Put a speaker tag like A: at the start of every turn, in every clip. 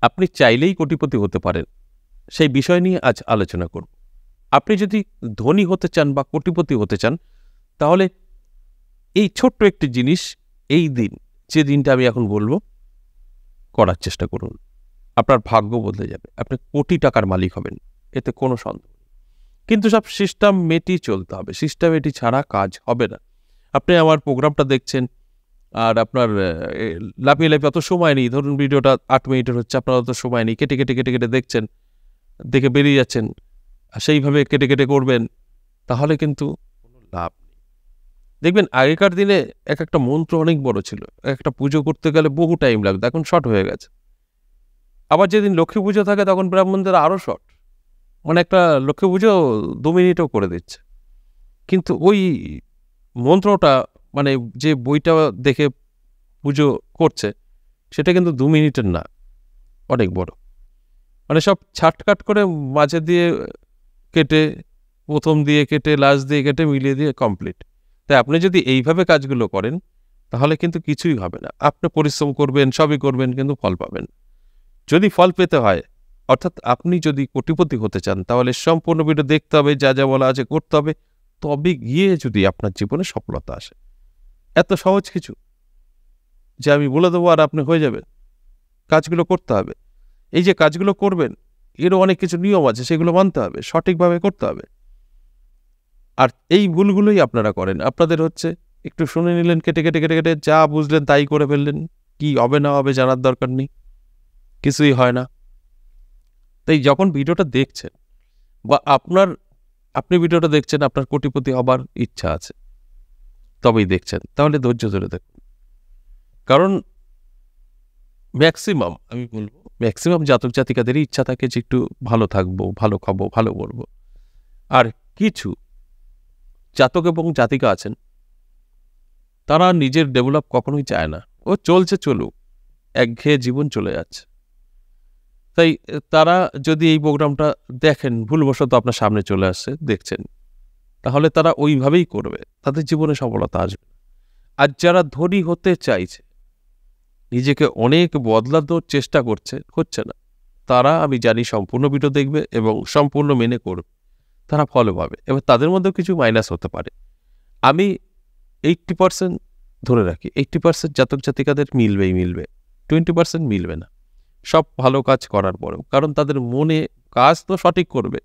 A: আপনি চাইলেই কোটিপতি হতে পারেন, সেই বিষয় নিয়ে আজ আলোচনা করব। আপনি যদি ধনী হতে চান বা কোটিপতি হতে চান, তাহলে এই ছোট্ট একটি জিনিস, এই দিন, যে দিনটা আমি এখন বলবো, করার চেষ্টা করুন। আপনার ভাগ্য বদলে যাবে, আপনি কোটি টাকার মালিক হবেন, এতে কোনো সন্দেহ নেই। কিন্তু সব সিস্টেমেটিক চলতে হবে, সিস্টেমেটিক ছাড়া কাজ হবে না। আপনি আমার প্রোগ্রামটা দেখছেন, আর আপনার লাফিয়ে লাফিয়ে অত সময় নেই, ধরুন ভিডিওটা 8 মিনিটের হচ্ছে, আপনার অত সময় নেই, কেটে কেটে কেটে কেটে দেখছেন, দেখে বেরিয়ে যাচ্ছেন, আর সেইভাবে কেটে কেটে করবেন, তাহলে কিন্তু কোনো লাভ নেই। দেখবেন আগেকার দিনে এক একটা মন্ত্র অনেক বড় ছিল, একটা পুজো করতে গেলে বহু টাইম লাগতো, এখন শর্ট হয়ে গেছে। আবার যেদিন লক্ষ্মী পুজো থাকে তখন ব্রাহ্মণদের আরও শর্ট, মানে একটা লক্ষ্মী পুজো 2 মিনিটও করে দিচ্ছে। কিন্তু ওই মন্ত্রটা, মানে যে বইটা দেখে পুজো করছে, সেটা কিন্তু 2 মিনিটের না, অনেক বড়। মানে সব ছাটকাট করে মাঝে দিয়ে কেটে, প্রথম দিয়ে কেটে, লাস্ট দিয়ে কেটে, মিলিয়ে দিয়ে কমপ্লিট। তাই আপনি যদি এইভাবে কাজগুলো করেন, তাহলে কিন্তু কিছুই হবে না। আপনি পরিশ্রম করবেন, সবই করবেন, কিন্তু ফল পাবেন। যদি ফল পেতে হয়, অর্থাৎ আপনি যদি কোটিপতি হতে চান, তাহলে সম্পূর্ণ ভিডিও দেখতে হবে, যা যা বলা আছে করতে হবে, তবে গিয়ে যদি আপনার জীবনে সফলতা আসে। এত সহজ কিছু যে আমি বলে দেবো আর আপনি হয়ে যাবেন? কাজগুলো করতে হবে। এই যে কাজগুলো করবেন, এরও অনেক কিছু নিয়ম আছে, সেগুলো মানতে হবে, সঠিকভাবে করতে হবে। আর এই ভুলগুলোই আপনারা করেন। আপনাদের হচ্ছে একটু শুনে নিলেন, কেটে কেটে কেটে কেটে যা বুঝলেন তাই করে ফেললেন, কি হবে না হবে জানার দরকার নেই, কিছুই হয় না। তাই যখন ভিডিওটা দেখছেন, বা আপনি ভিডিওটা দেখছেন, আপনার কোটিপতি হবার ইচ্ছা আছে, তবেই দেখছেন, তাহলে ধৈর্য ধরে দেখুন। কারণ আমি বলবো ম্যাক্সিমাম জাতক জাতিকাদেরই ইচ্ছা থাকে যে একটু ভালো থাকবো, ভালো খাবো, ভালো করবো। আর কিছু জাতক এবং জাতিকা আছেন, তারা নিজের ডেভেলপ কখনোই চায় না, ও চলছে চলুক, একঘেয়ে জীবন চলে যাচ্ছে। তাই তারা যদি এই প্রোগ্রামটা দেখেন, ভুলবশত আপনার সামনে চলে আসছে, দেখছেন, তাহলে তারা ওইভাবেই করবে, তাদের জীবনে সফলতা আসবে। আর যারা ধনী হতে চাইছে, নিজেকে অনেক বদলানোর চেষ্টা করছে, হচ্ছে না, তারা আমি জানি সম্পূর্ণ ভিডিও দেখবে এবং সম্পূর্ণ মেনে করবে, তারা ফলও পাবে। এবার তাদের মধ্যেও কিছু মাইনাস হতে পারে। আমি 80% ধরে রাখি, 80% জাতক জাতিকাদের মিলবেই মিলবে, 20% মিলবে না, সব ভালো কাজ করার পরেও। কারণ তাদের মনে কাজ তো সঠিক করবে,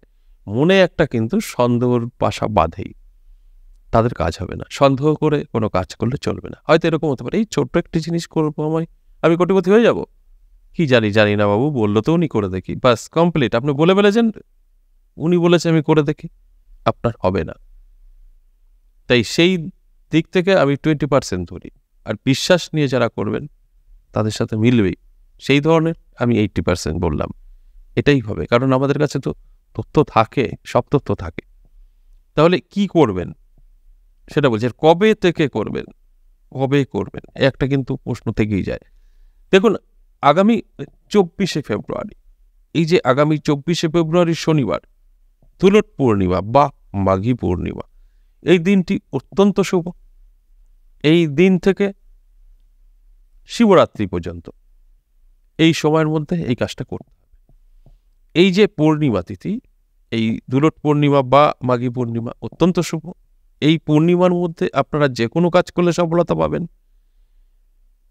A: মনে একটা কিন্তু সন্দেহর বাসা বাঁধেই, তাদের কাজ হবে না। সন্দেহ করে কোনো কাজ করলে চলবে না। হয়তো এরকম হতে পারে, এই ছোট্ট একটি জিনিস করবো, আমি কোটিপতি হয়ে যাব, কি জানি না বাবু, বললো তো উনি, করে দেখি, বাস কমপ্লিট। আপনি বলে ফেলেছেন, উনি বলেছে আমি করে দেখি, আপনার হবে না। তাই সেই দিক থেকে আমি 20% ধরি। আর বিশ্বাস নিয়ে যারা করবেন, তাদের সাথে মিলবেই, সেই ধরনের আমি 80% বললাম, এটাই হবে। কারণ আমাদের কাছে তো তথ্য থাকে, সব তথ্য থাকে। তাহলে কি করবেন সেটা বলছি। আর কবে থেকে করবেন, কবে করবেন, একটা কিন্তু প্রশ্ন থেকেই যায়। দেখুন, আগামী 24শে ফেব্রুয়ারি, এই যে আগামী 24শে ফেব্রুয়ারি শনিবার, তুলট পূর্ণিমা বা মাঘী পূর্ণিমা, এই দিনটি অত্যন্ত শুভ। এই দিন থেকে শিবরাত্রি পর্যন্ত এই সময়ের মধ্যে এই কাজটা করতে হবে। এই যে পূর্ণিমা তিথি, এই দুলট পূর্ণিমা বা মাঘী পূর্ণিমা অত্যন্ত শুভ। এই পূর্ণিমার মধ্যে আপনারা যে কোনো কাজ করলে সফলতা পাবেন,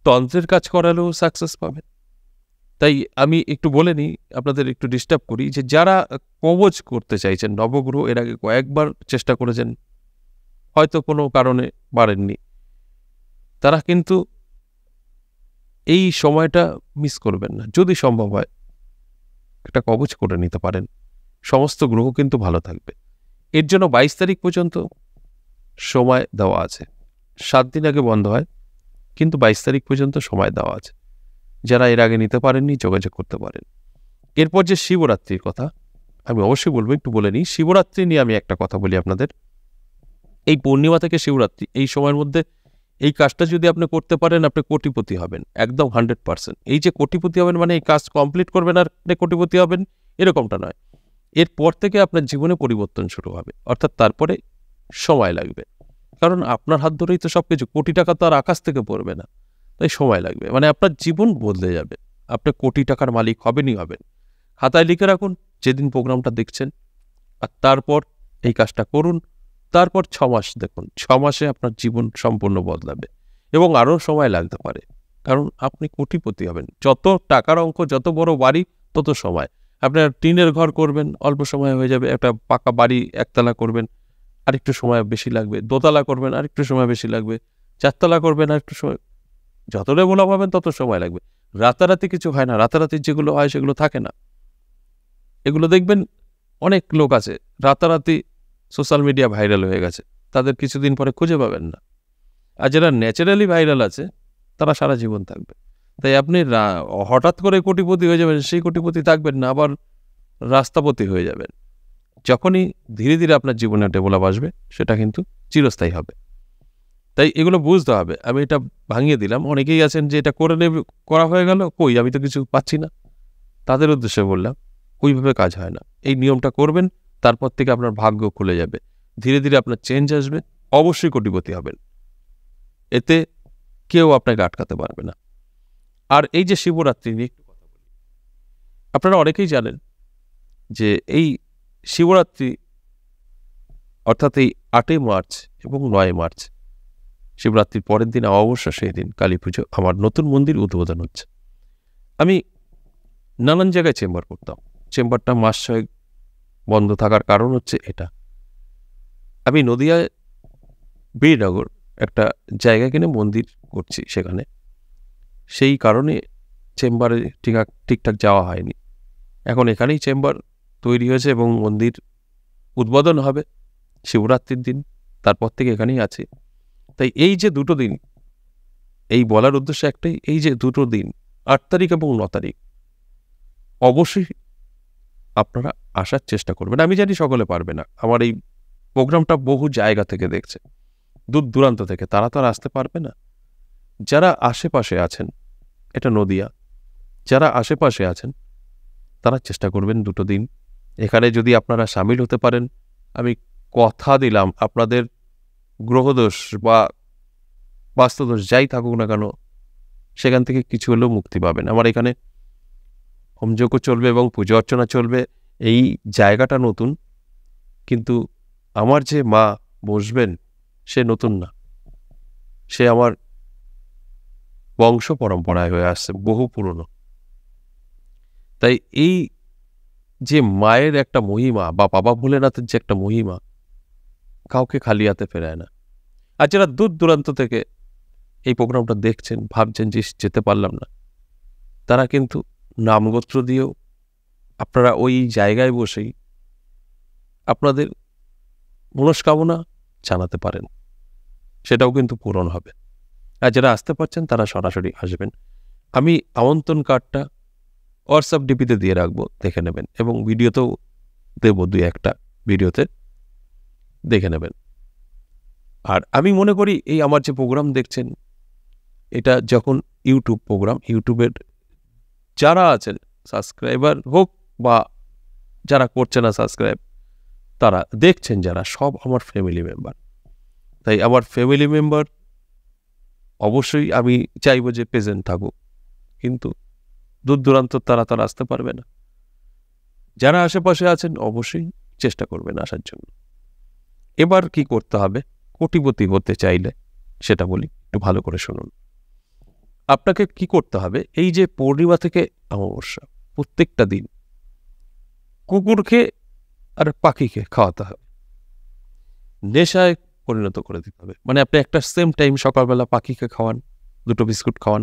A: তন্ত্রের কাজ করালেও সাকসেস পাবেন। তাই আমি একটু বলে নিই, আপনাদের একটু ডিস্টার্ব করি, যে যারা কবচ করতে চাইছেন নবগ্রহ, এর আগে কয়েকবার চেষ্টা করেছেন, হয়তো কোনো কারণে পারেননি, তারা কিন্তু এই সময়টা মিস করবেন না। যদি সম্ভব হয় একটা কবচ করে নিতে পারেন, সমস্ত গ্রহ কিন্তু ভালো থাকবে। এর জন্য 22 তারিখ পর্যন্ত সময় দেওয়া আছে। 7 দিন আগে বন্ধ হয়, কিন্তু 22 তারিখ পর্যন্ত সময় দেওয়া আছে। যারা এর আগে নিতে পারেননি, যোগাযোগ করতে পারেন। এরপর যে শিবরাত্রির কথা আমি অবশ্যই বলবো, একটু বলে নিই। শিবরাত্রি নিয়ে আমি একটা কথা বলি আপনাদের। এই পূর্ণিমা থেকে শিবরাত্রি, এই সময়ের মধ্যে এই কাজটা যদি আপনি করতে পারেন, আপনি কোটিপতি হবেন, একদম 100%। এই যে কোটিপতি হবেন মানে এই কাজ কমপ্লিট করবেন আর কোটিপতি হবেন, এরকমটা নয়। এরপর থেকে আপনার জীবনে পরিবর্তন শুরু হবে, অর্থাৎ তারপরে সময় লাগবে। কারণ আপনার হাত ধরেই তো সবকিছু, কোটি টাকা তো আর আকাশ থেকে পড়বে না, তাই সময় লাগবে। মানে আপনার জীবন বদলে যাবে, আপনি কোটি টাকার মালিক হবেনই হবেন। খাতায় লিখে রাখুন যেদিন প্রোগ্রামটা দেখছেন, আর তারপর এই কাজটা করুন। তারপর 6 মাস দেখুন, 6 মাসে আপনার জীবন সম্পূর্ণ বদলাবে এবং আরও সময় লাগতে পারে, কারণ আপনি কোটিপতি হবেন। যত টাকার অঙ্ক, যত বড় বাড়ি, তত সময়। আপনার টিনের ঘর করবেন, অল্প সময় হয়ে যাবে। একটা পাকা বাড়ি একতলা করবেন, আরেকটু সময় বেশি লাগবে। দোতলা করবেন, আরেকটু সময় বেশি লাগবে। 4 তলা করবেন, আরেকটু সময়। যত ডেভেলপ হবেন তত সময় লাগবে। রাতারাতি কিছু হয় না। রাতারাতি যেগুলো হয় সেগুলো থাকে না। এগুলো দেখবেন অনেক লোক আছে রাতারাতি সোশ্যাল মিডিয়া ভাইরাল হয়ে গেছে, তাদের কিছুদিন পরে খুঁজে পাবেন না। আর যারা ন্যাচারালি ভাইরাল আছে তারা সারা জীবন থাকবে। তাই আপনি হঠাৎ করে কোটিপতি হয়ে যাবেন, সেই কোটিপতি থাকবেন না, আবার রাস্তাপতি হয়ে যাবেন। যখনই ধীরে ধীরে আপনার জীবনে ডেভেলপ আসবে, সেটা কিন্তু চিরস্থায়ী হবে। তাই এগুলো বুঝতে হবে। আমি এটা ভাঙিয়ে দিলাম। অনেকেই আছেন যে এটা করে নেবে, করা হয়ে গেল, কই আমি তো কিছু পাচ্ছি না। তাদের উদ্দেশ্যে বললাম, ওইভাবে কাজ হয় না। এই নিয়মটা করবেন, তারপর থেকে আপনার ভাগ্য খুলে যাবে। ধীরে ধীরে আপনার চেঞ্জ আসবে, অবশ্যই কোটিপতি হবেন। এতে কেউ আপনাকে আটকাতে পারবে না। আর এই যে শিবরাত্রি নিয়ে একটু কথা বলি। আপনারা অনেকেই জানেন যে এই শিবরাত্রি অর্থাৎ এই 8 মার্চ এবং 9 মার্চ, শিবরাত্রির পরের দিন অমাবস্যা, সেই দিন কালী পুজো, আমার নতুন মন্দির উদ্বোধন হচ্ছে। আমি নানান জায়গায় চেম্বার করতাম। চেম্বারটা মাস 6 বন্ধ থাকার কারণ হচ্ছে এটা। আমি নদিয়ায় বীরনগর একটা জায়গা কিনে মন্দির করছি সেখানে। সেই কারণে চেম্বারে ঠিকঠাক যাওয়া হয়নি। এখন এখানেই চেম্বার তৈরি হয়েছে এবং মন্দির উদ্বোধন হবে শিবরাত্রির দিন। তারপর থেকে এখানেই আছি। তাই এই যে দুটো দিন, এই বলার উদ্দেশ্য একটাই, এই যে দুটো দিন 8 তারিখ এবং 9 তারিখ, অবশ্যই আপনারা আসার চেষ্টা করবেন। আমি জানি সকলে পারবে না। আমার এই প্রোগ্রামটা বহু জায়গা থেকে দেখছে, দূর দূরান্ত থেকে, তারা তো আর আসতে পারবে না। যারা আশেপাশে আছেন, এটা নদিয়া, যারা আশেপাশে আছেন তারা চেষ্টা করবেন দুটো দিন। এখানে যদি আপনারা সামিল হতে পারেন, আমি কথা দিলাম আপনাদের গ্রহদোষ বা বাস্তুদোষ যাই থাকুক না কেন, সেখান থেকে কিছু হলেও মুক্তি পাবেন। আমার এখানে হোমযজ্ঞ চলবে এবং পুজো অর্চনা চলবে। এই জায়গাটা নতুন, কিন্তু আমার যে মা বসবেন সে নতুন না, সে আমার বংশ পরম্পরায় হয়ে আসছে, বহু পুরনো। তাই এই যে মায়ের একটা মহিমা বা বাবা ভোলেনাথের যে একটা মহিমা, কাউকে খালি হাতে ফেরায় না। আর যারা দূর দূরান্ত থেকে এই প্রোগ্রামটা দেখছেন, ভাবছেন যে যেতে পারলাম না, তারা কিন্তু নামগোত্র দিয়েও আপনারা ওই জায়গায় বসেই আপনাদের মনস্কামনা জানাতে পারেন, সেটাও কিন্তু পূরণ হবে। আর যারা আসতে পারছেন তারা সরাসরি আসবেন। আমি আমন্ত্রণ কার্ডটা হোয়াটসঅ্যাপ ডিপিতে দিয়ে রাখবো, দেখে নেবেন, এবং ভিডিওতেও দেবো, 2-1টা ভিডিওতে দেখে নেবেন। আর আমি মনে করি এই আমার যে প্রোগ্রাম দেখছেন, এটা যখন ইউটিউব প্রোগ্রাম, ইউটিউবের যারা আছেন সাবস্ক্রাইবার হোক বা যারা করছে না সাবস্ক্রাইব, তারা দেখছেন যারা, সব আমার ফ্যামিলি মেম্বার। তাই আমার ফ্যামিলি মেম্বার অবশ্যই আমি চাইবো যে প্রেজেন্ট থাকুক, কিন্তু দূর দূরান্ত তারা আসতে পারবে না। যারা আশেপাশে আছেন অবশ্যই চেষ্টা করবেন আসার জন্য। এবার কি করতে হবে, কোটিপতি হতে চাইলে সেটা বলি, একটু ভালো করে শুনুন। আপনাকে কি করতে হবে, এই যে পূর্ণিমা থেকে অমাবস্যা, প্রত্যেকটা দিন কুকুরকে আর পাখিকে খাওয়াতে হবে, নেশায় পরিণত করে দিতে হবে। মানে আপনি একটা সেম টাইম সকালবেলা পাখিকে খাওয়ান, 2টো বিস্কুট খাওয়ান,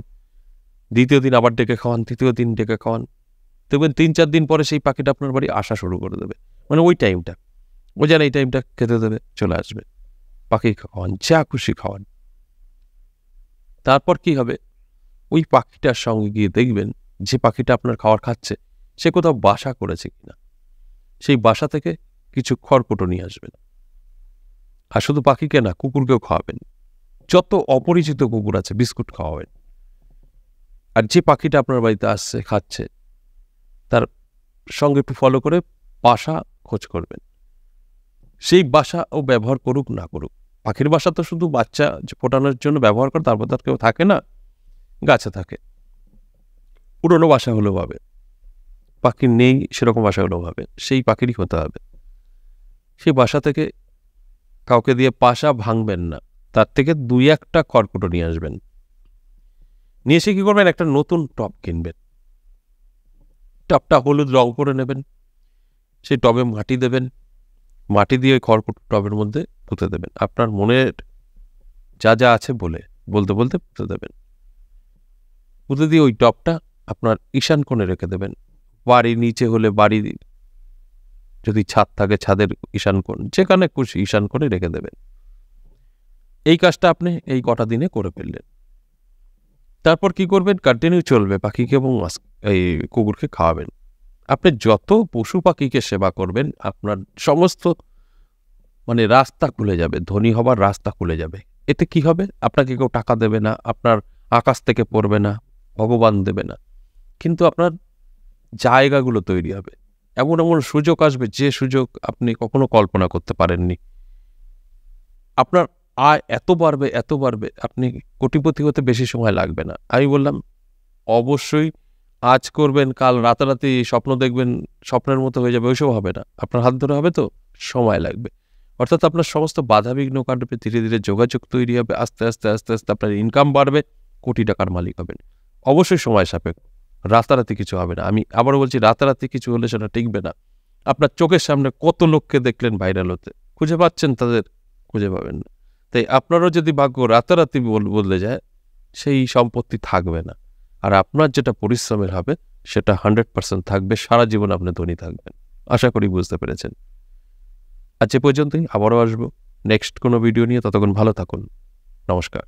A: দ্বিতীয় দিন আবার ডেকে খাওয়ান, তৃতীয় দিন ডেকে খাওয়ান, দেখবেন 3-4 দিন পরে সেই পাখিটা আপনার বাড়ি আসা শুরু করে দেবে। মানে ওই টাইমটা, ও যেন এই টাইমটা খেতে দেবে, চলে আসবে। পাখিকে খাওয়ান, যা খুশি খাওয়ান। তারপর কি হবে, ওই পাখিটার সঙ্গে গিয়ে দেখবেন যে পাখিটা আপনার খাবার খাচ্ছে সে কোথাও বাসা করেছে কিনা, সেই বাসা থেকে কিছু খড়কুটো নিয়ে আসবেন। আর শুধু পাখিকে না, কুকুরকেও খাওয়াবেন। যত অপরিচিত কুকুর আছে বিস্কুট খাওয়াবেন। আর যে পাখিটা আপনার বাড়িতে আসছে, খাচ্ছে, তার সঙ্গে একটু ফলো করে বাসা খোঁজ করবেন। সেই বাসা ও ব্যবহার করুক না করুক, পাখির বাসা তো শুধু বাচ্চা ফোটানোর জন্য ব্যবহার করে, তারপর তার কেউ থাকে না, গাছে থাকে। পুরনো বাসা হলেও হবে, পাখির নেই সেরকম বাসা হলেও হবে, সেই পাখিরই হতে হবে। সেই বাসা থেকে কাউকে দিয়ে পাশা ভাঙবেন না, তার থেকে 2-1টা খড়কুটো নিয়ে আসবেন। নিয়ে এসে কী করবেন, একটা নতুন টব কিনবেন, টবটা হলুদ রং করে নেবেন, সেই টবে মাটি দেবেন, মাটি দিয়ে ওই খড়কুটো টবের মধ্যে পুঁতে দেবেন। আপনার মনের যা যা আছে বলতে বলতে পুঁতে দেবেন। পুঁতে দিয়ে ওই টবটা আপনার ঈশান কোণে রেখে দেবেন। বাড়ির নিচে হলে বাড়ি, যদি ছাদ থাকে ছাদের ঈশান কোণ, যেখানে খুশি ঈশান কোণে রেখে দেবেন। এই কাজটা আপনি এই কটা দিনে করে ফেললেন। তারপর কি করবেন, কন্টিনিউ চলবে, পাখিকে এবং এই কুকুরকে খাওয়াবেন। আপনি যত পশু পাখিকে সেবা করবেন আপনার সমস্ত রাস্তা খুলে যাবে, ধনী হবার রাস্তা খুলে যাবে। এতে কি হবে, আপনাকে কেউ টাকা দেবে না, আপনার আকাশ থেকে পড়বে না, ভগবান দেবে না, কিন্তু আপনার জায়গাগুলো তৈরি হবে, এমন এমন সুযোগ আসবে যে সুযোগ আপনি কখনো কল্পনা করতে পারেননি। আপনার আয় এত বাড়বে, আপনি কোটিপতি হতে বেশি সময় লাগবে না। আমি বললাম অবশ্যই আজ করবেন, কাল রাতারাতি স্বপ্ন দেখবেন, স্বপ্নের মতো হয়ে যাবে, ওইসব হবে না। আপনার হাত ধরে হবে তো, সময় লাগবে। অর্থাৎ আপনার সমস্ত বাধাবিঘ্ন কাটবে, ধীরে ধীরে যোগাযোগ তৈরি হবে, আস্তে আস্তে আপনার ইনকাম বাড়বে, কোটি টাকার মালিক হবেন। অবশ্যই সময় সাপেক্ষ, রাতারাতি কিছু হবে না। আমি আবারও বলছি, রাতারাতি কিছু হলে সেটা টিকবে না। আপনার চোখের সামনে কত লোককে দেখলেন ভাইরাল হতে, খুঁজে পাচ্ছেন তাদের? খুঁজে পাবেন না। তাই আপনারও যদি ভাগ্য রাতারাতি বদলে যায়, সেই সম্পত্তি থাকবে না। আর আপনার যেটা পরিশ্রমের হবে সেটা 100% থাকবে, সারা জীবন আপনি ধনী থাকবেন। আশা করি বুঝতে পেরেছেন। আজ এ পর্যন্তই, আবারও আসবো নেক্সট কোনো ভিডিও নিয়ে। ততক্ষণ ভালো থাকুন, নমস্কার।